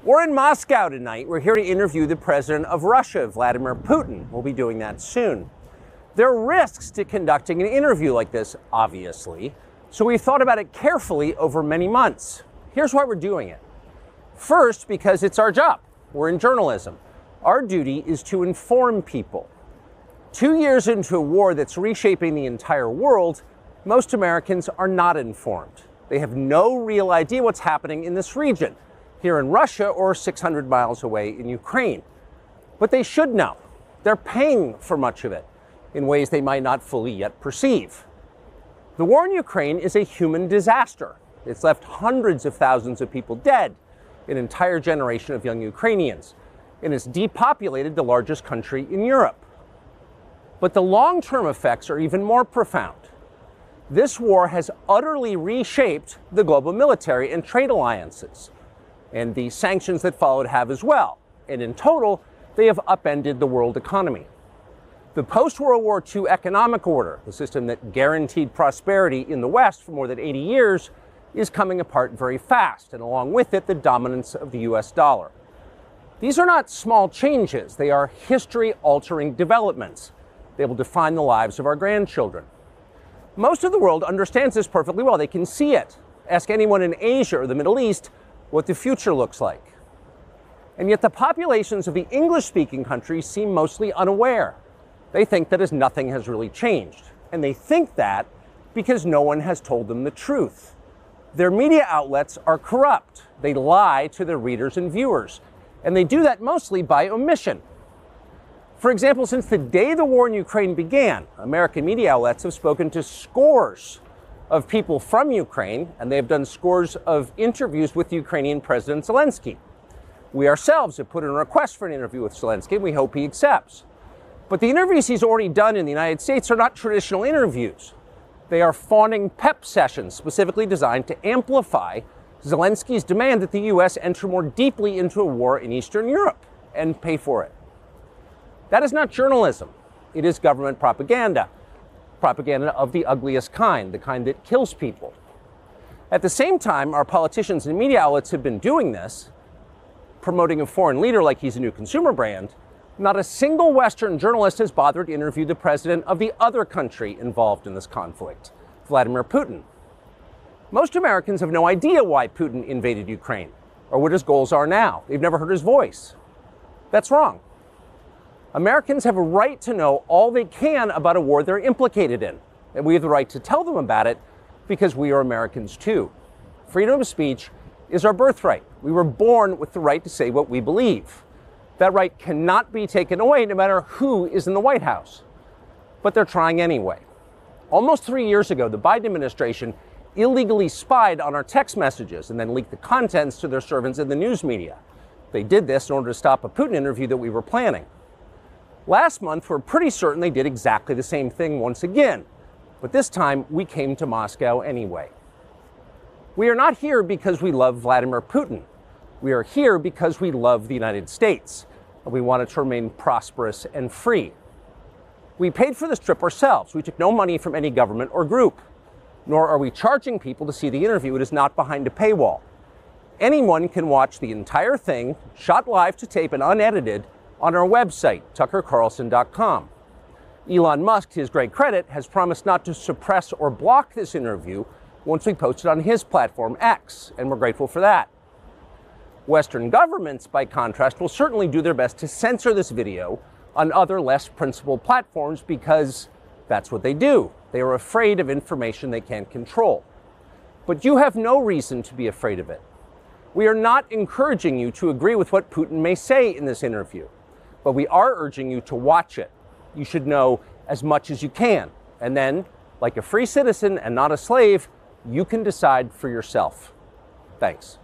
We're in Moscow tonight. We're here to interview the president of Russia, Wladimir Putin. We'll be doing that soon. There are risks to conducting an interview like this, obviously, so we've thought about it carefully over many months. Here's why we're doing it. First, because it's our job. We're in journalism. Our duty is to inform people. 2 years into a war that's reshaping the entire world, most Americans are not informed. They have no real idea what's happening in this region, here in Russia or 600 miles away in Ukraine. But they should know. They're paying for much of it in ways they might not fully yet perceive. The war in Ukraine is a human disaster. It's left hundreds of thousands of people dead, an entire generation of young Ukrainians, and it's depopulated the largest country in Europe. But the long-term effects are even more profound. This war has utterly reshaped the global military and trade alliances, and the sanctions that followed have as well. And in total, they have upended the world economy. The post-World War II economic order, the system that guaranteed prosperity in the West for more than 80 years, is coming apart very fast, and along with it, the dominance of the US dollar. These are not small changes. They are history-altering developments. They will define the lives of our grandchildren. Most of the world understands this perfectly well. They can see it. Ask anyone in Asia or the Middle East what the future looks like. And yet the populations of the English-speaking countries seem mostly unaware. They think that as nothing has really changed. And they think that because no one has told them the truth. Their media outlets are corrupt. They lie to their readers and viewers. And they do that mostly by omission. For example, since the day the war in Ukraine began, American media outlets have spoken to scores of people from Ukraine, and they have done scores of interviews with Ukrainian President Zelensky. We ourselves have put in a request for an interview with Zelensky, and we hope he accepts. But the interviews he's already done in the United States are not traditional interviews. They are fawning pep sessions specifically designed to amplify Zelensky's demand that the U.S. enter more deeply into a war in Eastern Europe and pay for it. That is not journalism. It is government propaganda. Propaganda of the ugliest kind, the kind that kills people. At the same time, our politicians and media outlets have been doing this, promoting a foreign leader like he's a new consumer brand. Not a single Western journalist has bothered to interview the president of the other country involved in this conflict, Wladimir Putin. Most Americans have no idea why Putin invaded Ukraine or what his goals are now. They've never heard his voice. That's wrong. Americans have a right to know all they can about a war they're implicated in, and we have the right to tell them about it because we are Americans too. Freedom of speech is our birthright. We were born with the right to say what we believe. That right cannot be taken away no matter who is in the White House. But they're trying anyway. Almost 3 years ago, the Biden administration illegally spied on our text messages and then leaked the contents to their servants in the news media. They did this in order to stop a Putin interview that we were planning. Last month, we're pretty certain they did exactly the same thing once again. But this time, we came to Moscow anyway. We are not here because we love Vladimir Putin. We are here because we love the United States, and we want it to remain prosperous and free. We paid for this trip ourselves. We took no money from any government or group, nor are we charging people to see the interview. It is not behind a paywall. Anyone can watch the entire thing, shot live to tape and unedited, on our website, tuckercarlson.com. Elon Musk, to his great credit, has promised not to suppress or block this interview once we post it on his platform, X, and we're grateful for that. Western governments, by contrast, will certainly do their best to censor this video on other less principled platforms because that's what they do. They are afraid of information they can't control. But you have no reason to be afraid of it. We are not encouraging you to agree with what Putin may say in this interview, but we are urging you to watch it. You should know as much as you can. And then, like a free citizen and not a slave, you can decide for yourself. Thanks.